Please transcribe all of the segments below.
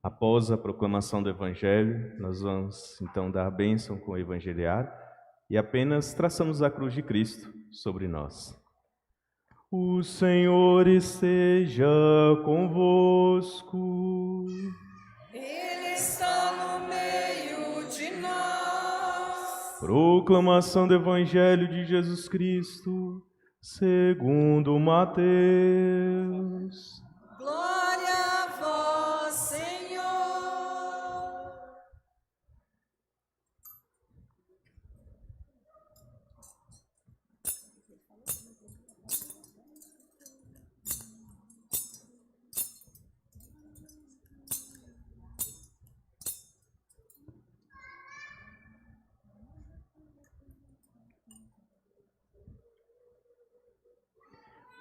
Após a proclamação do Evangelho, nós vamos então dar a bênção com o evangeliário e apenas traçamos a cruz de Cristo sobre nós. O Senhor esteja convosco. Ele está no meio de nós. Proclamação do Evangelho de Jesus Cristo, segundo Mateus. Glória a vós, Senhor.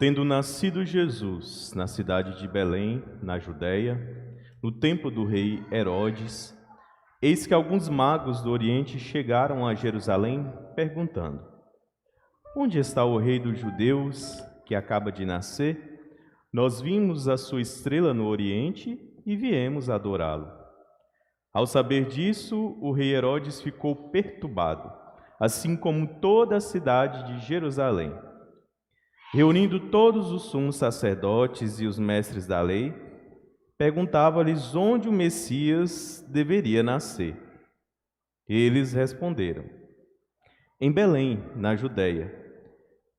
Tendo nascido Jesus na cidade de Belém, na Judéia, no tempo do rei Herodes, eis que alguns magos do Oriente chegaram a Jerusalém, perguntando: Onde está o rei dos judeus, que acaba de nascer? Nós vimos a sua estrela no Oriente e viemos adorá-lo. Ao saber disso, o rei Herodes ficou perturbado, assim como toda a cidade de Jerusalém. Reunindo todos os sumos sacerdotes e os mestres da lei, perguntava-lhes onde o Messias deveria nascer. Eles responderam: Em Belém, na Judéia,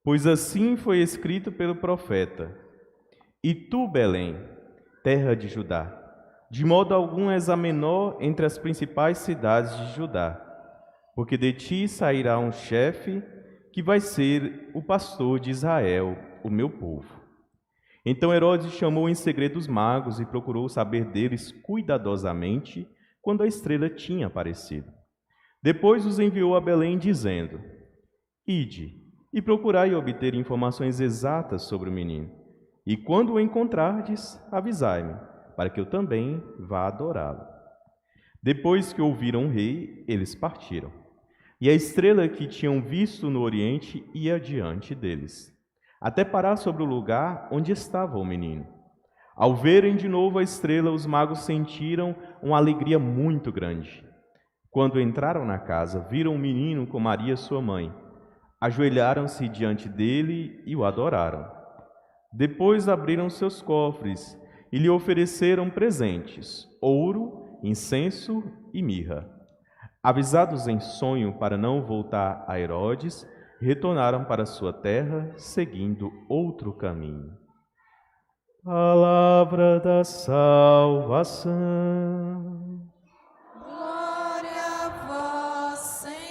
pois assim foi escrito pelo profeta: E tu, Belém, terra de Judá, de modo algum és a menor entre as principais cidades de Judá, porque de ti sairá um chefe que vai ser o pastor de Israel, o meu povo. Então Herodes chamou em segredo os magos e procurou saber deles cuidadosamente quando a estrela tinha aparecido. Depois os enviou a Belém, dizendo: Ide e procurai obter informações exatas sobre o menino, e quando o encontrardes, avisai-me, para que eu também vá adorá-lo. Depois que ouviram o rei, eles partiram. E a estrela que tinham visto no oriente ia diante deles, até parar sobre o lugar onde estava o menino. Ao verem de novo a estrela, os magos sentiram uma alegria muito grande. Quando entraram na casa, viram o menino com Maria, sua mãe. Ajoelharam-se diante dele e o adoraram. Depois abriram seus cofres e lhe ofereceram presentes: ouro, incenso e mirra. Avisados em sonho para não voltar a Herodes, retornaram para sua terra, seguindo outro caminho. Palavra da salvação. Glória a vós, Senhor.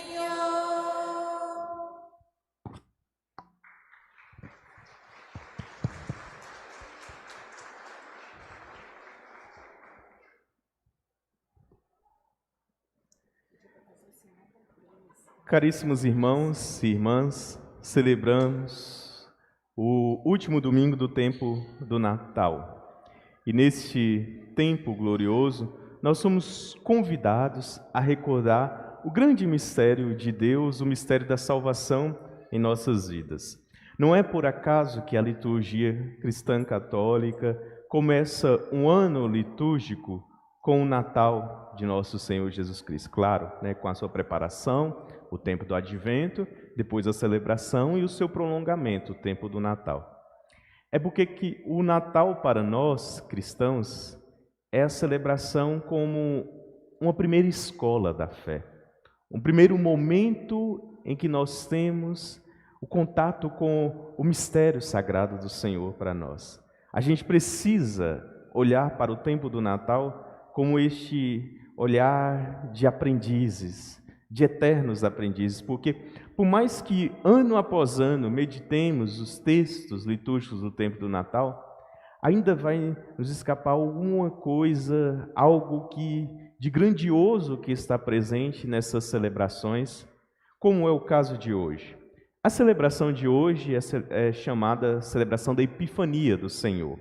Caríssimos irmãos e irmãs, celebramos o último domingo do tempo do Natal. E neste tempo glorioso, nós somos convidados a recordar o grande mistério de Deus, o mistério da salvação em nossas vidas. Não é por acaso que a liturgia cristã católica começa um ano litúrgico com o Natal de nosso Senhor Jesus Cristo. Claro, com a sua preparação, o tempo do Advento, depois a celebração e o seu prolongamento, o tempo do Natal. É porque que o Natal para nós, cristãos, é a celebração como uma primeira escola da fé. Um primeiro momento em que nós temos o contato com o mistério sagrado do Senhor para nós. A gente precisa olhar para o tempo do Natal como este olhar de aprendizes, de eternos aprendizes, porque por mais que ano após ano meditemos os textos litúrgicos do tempo do Natal, ainda vai nos escapar alguma coisa, algo de grandioso que está presente nessas celebrações, como é o caso de hoje. A celebração de hoje é chamada celebração da Epifania do Senhor.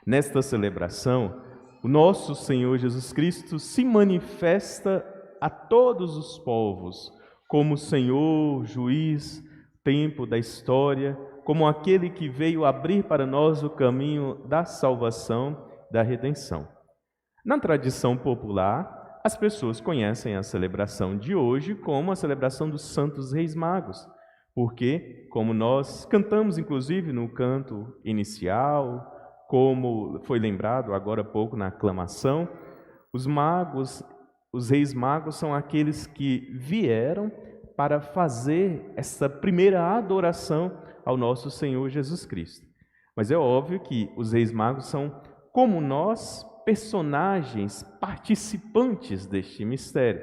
Nesta celebração, o nosso Senhor Jesus Cristo se manifesta a todos os povos, como Senhor, juiz, tempo da história, como aquele que veio abrir para nós o caminho da salvação, da redenção. Na tradição popular, as pessoas conhecem a celebração de hoje como a celebração dos Santos Reis Magos, porque, como nós cantamos, inclusive, no canto inicial, como foi lembrado agora há pouco na aclamação, os magos, os Reis Magos são aqueles que vieram para fazer essa primeira adoração ao nosso Senhor Jesus Cristo. Mas é óbvio que os Reis Magos são, como nós, personagens participantes deste mistério.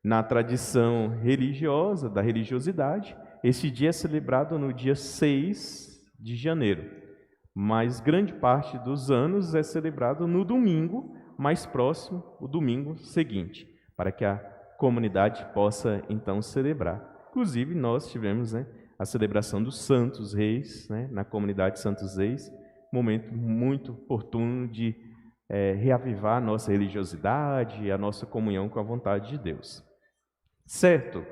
Na tradição religiosa, da religiosidade, este dia é celebrado no dia 6 de janeiro, mas grande parte dos anos é celebrado no domingo mais próximo, o domingo seguinte, para que a comunidade possa então celebrar. Inclusive, nós tivemos a celebração dos Santos Reis, na comunidade Santos Reis, momento muito oportuno de reavivar a nossa religiosidade e a nossa comunhão com a vontade de Deus. Certo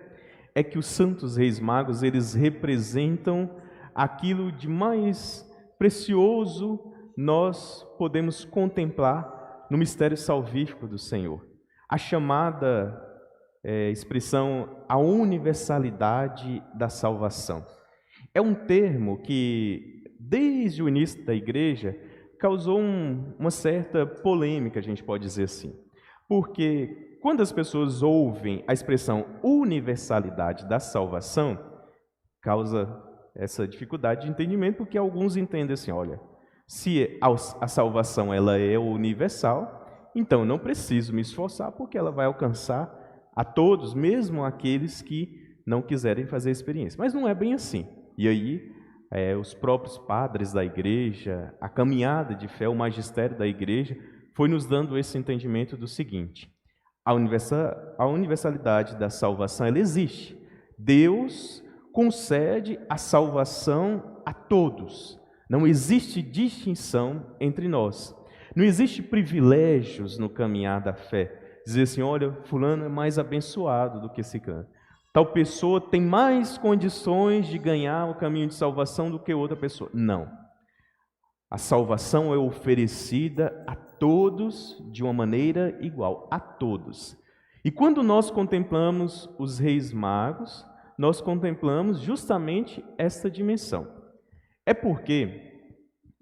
é que os Santos Reis Magos, eles representam aquilo de mais precioso nós podemos contemplar no mistério salvífico do Senhor. A chamada expressão, a universalidade da salvação. É um termo que, desde o início da igreja, causou uma certa polêmica, a gente pode dizer assim. Porque quando as pessoas ouvem a expressão universalidade da salvação, causa essa dificuldade de entendimento, porque alguns entendem assim, olha, se a salvação ela é universal, então não preciso me esforçar, porque ela vai alcançar a todos, mesmo aqueles que não quiserem fazer a experiência. Mas não é bem assim. E aí, os próprios padres da igreja, a caminhada de fé, o magistério da igreja, foi nos dando esse entendimento do seguinte: a universalidade da salvação, ela existe. Deus concede a salvação a todos. Não existe distinção entre nós. Não existe privilégios no caminhar da fé. Dizer assim, olha, fulano é mais abençoado do que ciclano. Tal pessoa tem mais condições de ganhar o caminho de salvação do que outra pessoa. Não. A salvação é oferecida a todos de uma maneira igual, a todos. E quando nós contemplamos os Reis Magos, nós contemplamos justamente esta dimensão. É porque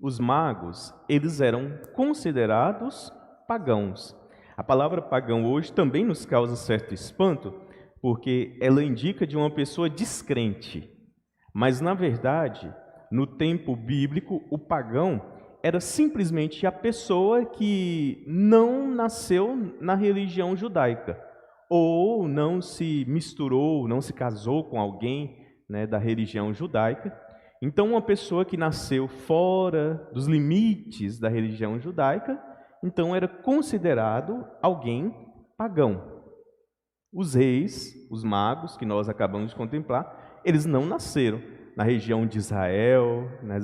os magos, eles eram considerados pagãos. A palavra pagão hoje também nos causa certo espanto, porque ela indica de uma pessoa descrente. Mas, na verdade, no tempo bíblico, o pagão era simplesmente a pessoa que não nasceu na religião judaica, ou não se misturou, não se casou com alguém da religião judaica. Então, uma pessoa que nasceu fora dos limites da religião judaica, então era considerado alguém pagão. Os reis, os magos, que nós acabamos de contemplar, eles não nasceram na região de Israel, na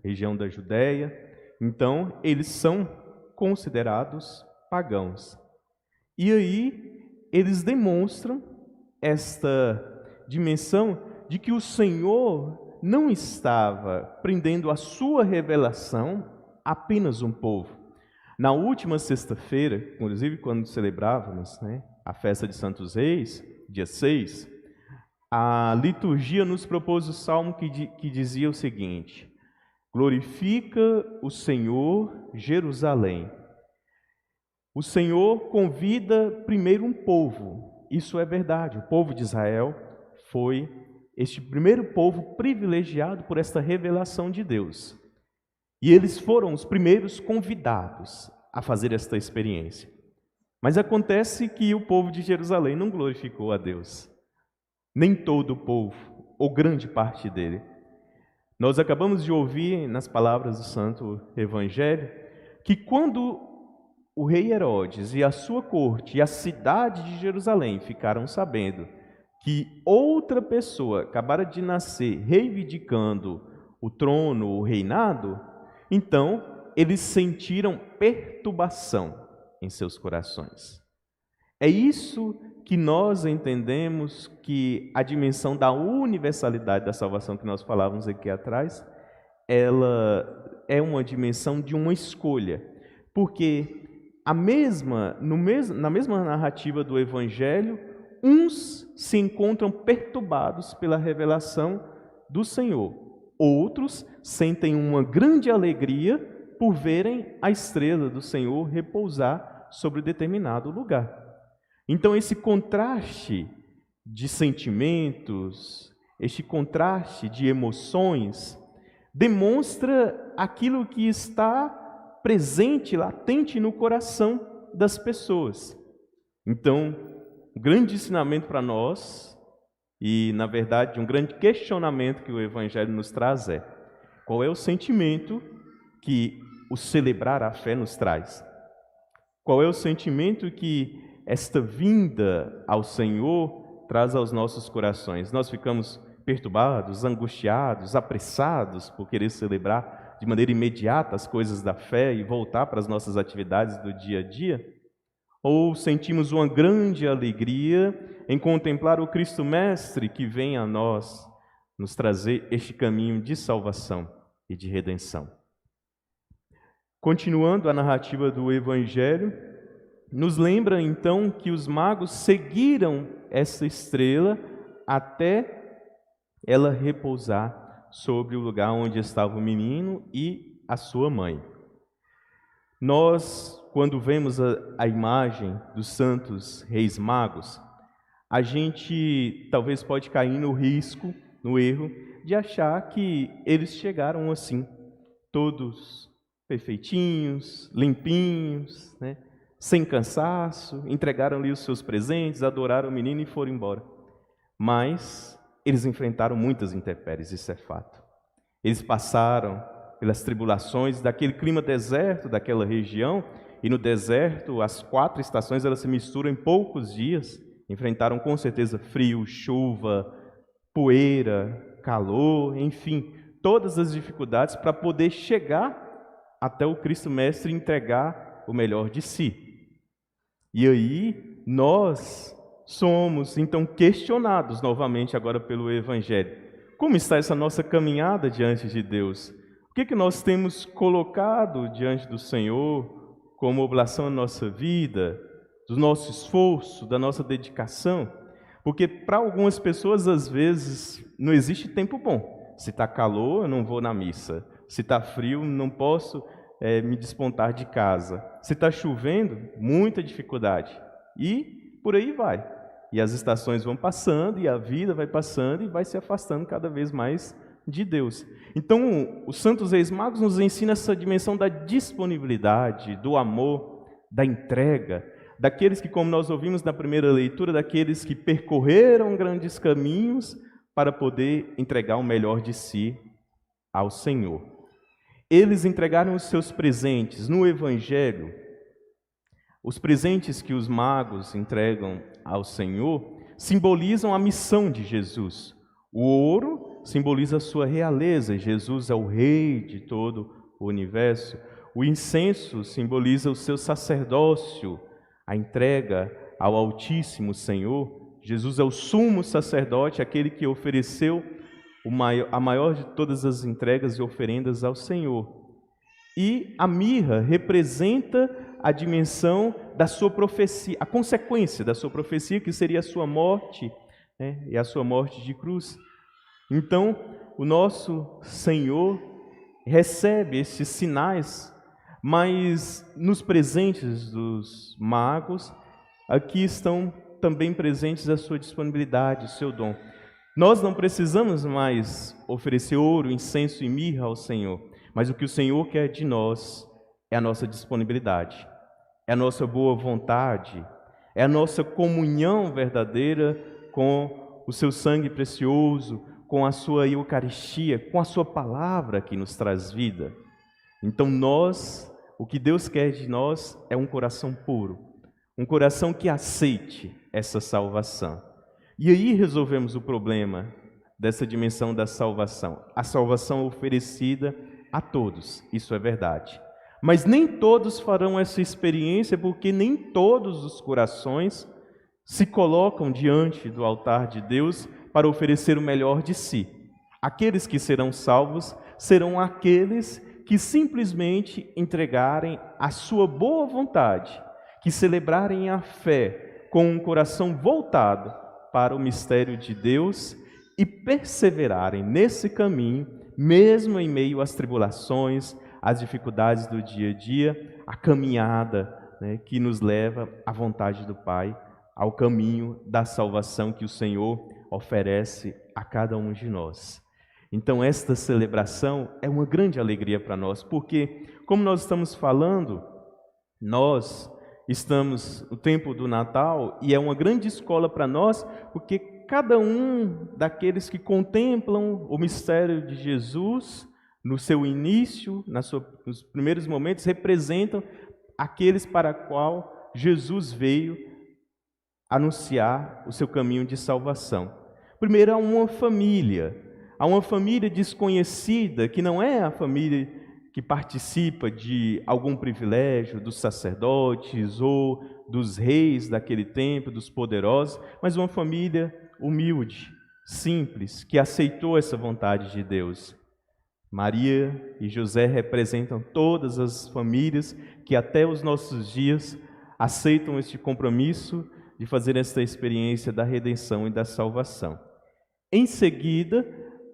região da Judéia, então eles são considerados pagãos. E aí eles demonstram esta dimensão de que o Senhor não estava prendendo a sua revelação a apenas um povo. Na última sexta-feira, inclusive quando celebrávamos a festa de Santos Reis, dia 6, a liturgia nos propôs o salmo que dizia o seguinte: glorifica o Senhor, Jerusalém. O Senhor convida primeiro um povo, isso é verdade, o povo de Israel foi este primeiro povo privilegiado por esta revelação de Deus. E eles foram os primeiros convidados a fazer esta experiência. Mas acontece que o povo de Jerusalém não glorificou a Deus. Nem todo o povo, ou grande parte dele. Nós acabamos de ouvir nas palavras do Santo Evangelho que quando o rei Herodes e a sua corte e a cidade de Jerusalém ficaram sabendo que outra pessoa acabara de nascer reivindicando o trono, o reinado, então eles sentiram perturbação em seus corações. É isso que nós entendemos que a dimensão da universalidade da salvação que nós falávamos aqui atrás, ela é uma dimensão de uma escolha, porque na mesma narrativa do Evangelho, uns se encontram perturbados pela revelação do Senhor, outros sentem uma grande alegria por verem a estrela do Senhor repousar sobre determinado lugar. Então, esse contraste de sentimentos, este contraste de emoções, demonstra aquilo que está presente, latente no coração das pessoas. Então, um grande ensinamento para nós, e na verdade um grande questionamento que o Evangelho nos traz é: qual é o sentimento que o celebrar a fé nos traz? Qual é o sentimento que esta vinda ao Senhor traz aos nossos corações? Nós ficamos perturbados, angustiados, apressados por querer celebrar de maneira imediata as coisas da fé e voltar para as nossas atividades do dia a dia? Ou sentimos uma grande alegria em contemplar o Cristo Mestre que vem a nós nos trazer este caminho de salvação e de redenção? Continuando a narrativa do Evangelho, nos lembra então que os magos seguiram essa estrela até ela repousar sobre o lugar onde estava o menino e a sua mãe. Nós, quando vemos a imagem dos santos reis magos, a gente talvez pode cair no risco, no erro, de achar que eles chegaram assim, todos perfeitinhos, limpinhos, né? Sem cansaço, entregaram-lhe os seus presentes, adoraram o menino e foram embora. Mas eles enfrentaram muitas intempéries, isso é fato. Eles passaram pelas tribulações daquele clima deserto daquela região, e no deserto as 4 estações elas se misturam em poucos dias. Enfrentaram com certeza frio, chuva, poeira, calor, enfim, todas as dificuldades para poder chegar até o Cristo Mestre e entregar o melhor de si. E aí nós somos então questionados novamente agora pelo Evangelho. Como está essa nossa caminhada diante de Deus? O que nós temos colocado diante do Senhor como oblação na nossa vida, do nosso esforço, da nossa dedicação? Porque para algumas pessoas, às vezes, não existe tempo bom. Se está calor, eu não vou na missa. Se está frio, não posso me despontar de casa. Se está chovendo, muita dificuldade. E por aí vai. E as estações vão passando, e a vida vai passando, e vai se afastando cada vez mais de Deus. Então, os santos reis magos nos ensinam essa dimensão da disponibilidade, do amor, da entrega, daqueles que, como nós ouvimos na primeira leitura, daqueles que percorreram grandes caminhos para poder entregar o melhor de si ao Senhor. Eles entregaram os seus presentes no Evangelho. Os presentes que os magos entregam ao Senhor simbolizam a missão de Jesus. O ouro simboliza a sua realeza, Jesus é o rei de todo o universo. O incenso simboliza o seu sacerdócio, a entrega ao Altíssimo Senhor. Jesus é o sumo sacerdote, aquele que ofereceu a maior de todas as entregas e oferendas ao Senhor. E a mirra representa a dimensão da sua profecia, a consequência da sua profecia, que seria a sua morte, né, e a sua morte de cruz. Então, o nosso Senhor recebe esses sinais, mas nos presentes dos magos, aqui estão também presentes a sua disponibilidade, o seu dom. Nós não precisamos mais oferecer ouro, incenso e mirra ao Senhor, mas o que o Senhor quer de nós é a nossa disponibilidade, é a nossa boa vontade, é a nossa comunhão verdadeira com o seu sangue precioso, com a sua Eucaristia, com a sua palavra que nos traz vida. Então o que Deus quer de nós é um coração puro, um coração que aceite essa salvação. E aí resolvemos o problema dessa dimensão da salvação. A salvação oferecida a todos, isso é verdade. Mas nem todos farão essa experiência, porque nem todos os corações se colocam diante do altar de Deus para oferecer o melhor de si. Aqueles que serão salvos serão aqueles que simplesmente entregarem a sua boa vontade, que celebrarem a fé com um coração voltado para o mistério de Deus e perseverarem nesse caminho, mesmo em meio às tribulações, às dificuldades do dia a dia, a caminhada, né, que nos leva à vontade do Pai, ao caminho da salvação que o Senhor oferece a cada um de nós. Então esta celebração é uma grande alegria para nós, porque, como nós estamos falando, nós estamos no tempo do Natal e é uma grande escola para nós, porque cada um daqueles que contemplam o mistério de Jesus, no seu início, nos primeiros momentos, representam aqueles para qual Jesus veio anunciar o seu caminho de salvação. Primeiro, há uma família desconhecida, que não é a família que participa de algum privilégio dos sacerdotes ou dos reis daquele tempo, dos poderosos, mas uma família humilde, simples, que aceitou essa vontade de Deus. Maria e José representam todas as famílias que até os nossos dias aceitam este compromisso de fazer esta experiência da redenção e da salvação. Em seguida,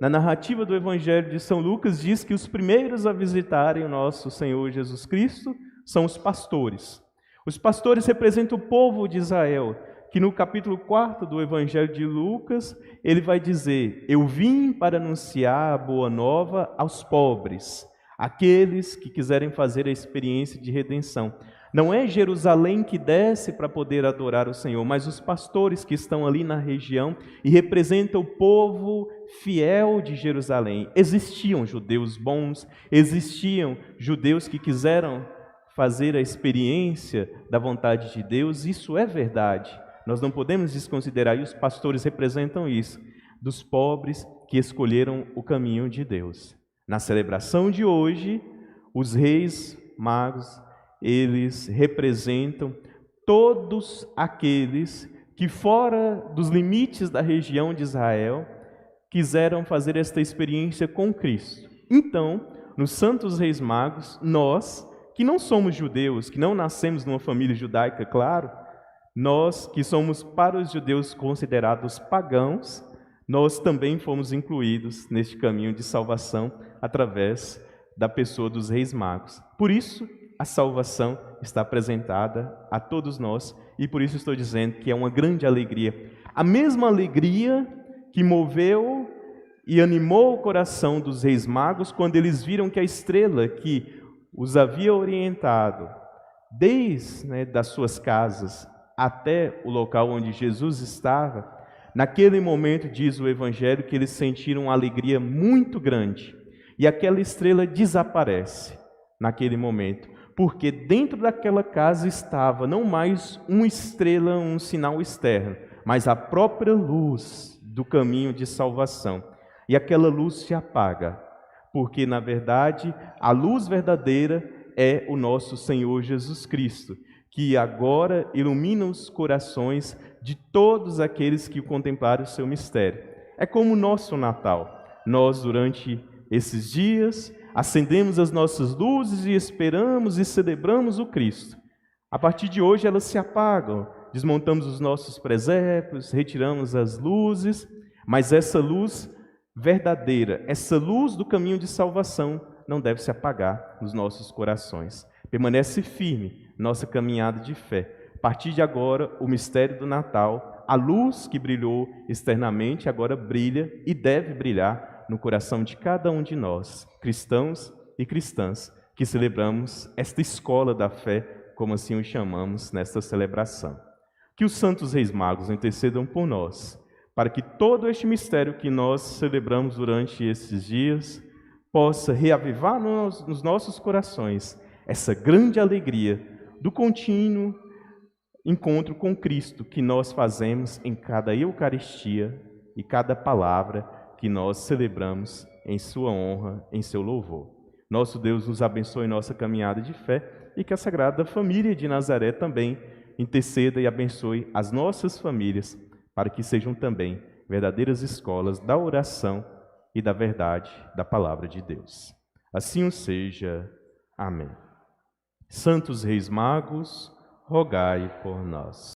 na narrativa do Evangelho de São Lucas, diz que os primeiros a visitarem o nosso Senhor Jesus Cristo são os pastores. Os pastores representam o povo de Israel, que no capítulo 4 do Evangelho de Lucas, ele vai dizer: eu vim para anunciar a boa nova aos pobres, aqueles que quiserem fazer a experiência de redenção. Não é Jerusalém que desce para poder adorar o Senhor, mas os pastores que estão ali na região e representam o povo fiel de Jerusalém. Existiam judeus bons, existiam judeus que quiseram fazer a experiência da vontade de Deus, isso é verdade. Nós não podemos desconsiderar, e os pastores representam isso, dos pobres que escolheram o caminho de Deus. Na celebração de hoje, os reis magos, eles representam todos aqueles que, fora dos limites da região de Israel, quiseram fazer esta experiência com Cristo. Então, nos Santos Reis Magos, nós, que não somos judeus, que não nascemos numa família judaica, claro, nós que somos para os judeus considerados pagãos, nós também fomos incluídos neste caminho de salvação através da pessoa dos Reis Magos. Por isso, a salvação está apresentada a todos nós e por isso estou dizendo que é uma grande alegria. A mesma alegria que moveu e animou o coração dos Reis Magos quando eles viram que a estrela que os havia orientado desde das suas casas até o local onde Jesus estava, naquele momento, diz o Evangelho, que eles sentiram uma alegria muito grande e aquela estrela desaparece naquele momento. Porque dentro daquela casa estava não mais uma estrela, um sinal externo, mas a própria luz do caminho de salvação. E aquela luz se apaga, porque na verdade a luz verdadeira é o nosso Senhor Jesus Cristo, que agora ilumina os corações de todos aqueles que contemplaram o seu mistério. É como o nosso Natal. Nós, durante esses dias, acendemos as nossas luzes e esperamos e celebramos o Cristo. A partir de hoje elas se apagam, desmontamos os nossos presépios, retiramos as luzes, mas essa luz verdadeira, essa luz do caminho de salvação não deve se apagar nos nossos corações. Permanece firme nossa caminhada de fé. A partir de agora, o mistério do Natal, a luz que brilhou externamente agora brilha e deve brilhar no coração de cada um de nós, cristãos e cristãs, que celebramos esta escola da fé, como assim o chamamos nesta celebração. Que os Santos Reis Magos intercedam por nós, para que todo este mistério que nós celebramos durante esses dias possa reavivar nos nossos corações essa grande alegria do contínuo encontro com Cristo que nós fazemos em cada Eucaristia e cada palavra que nós celebramos em sua honra, em seu louvor. Nosso Deus nos abençoe em nossa caminhada de fé e que a Sagrada Família de Nazaré também interceda e abençoe as nossas famílias, para que sejam também verdadeiras escolas da oração e da verdade da palavra de Deus. Assim o seja. Amém. Santos Reis Magos, rogai por nós.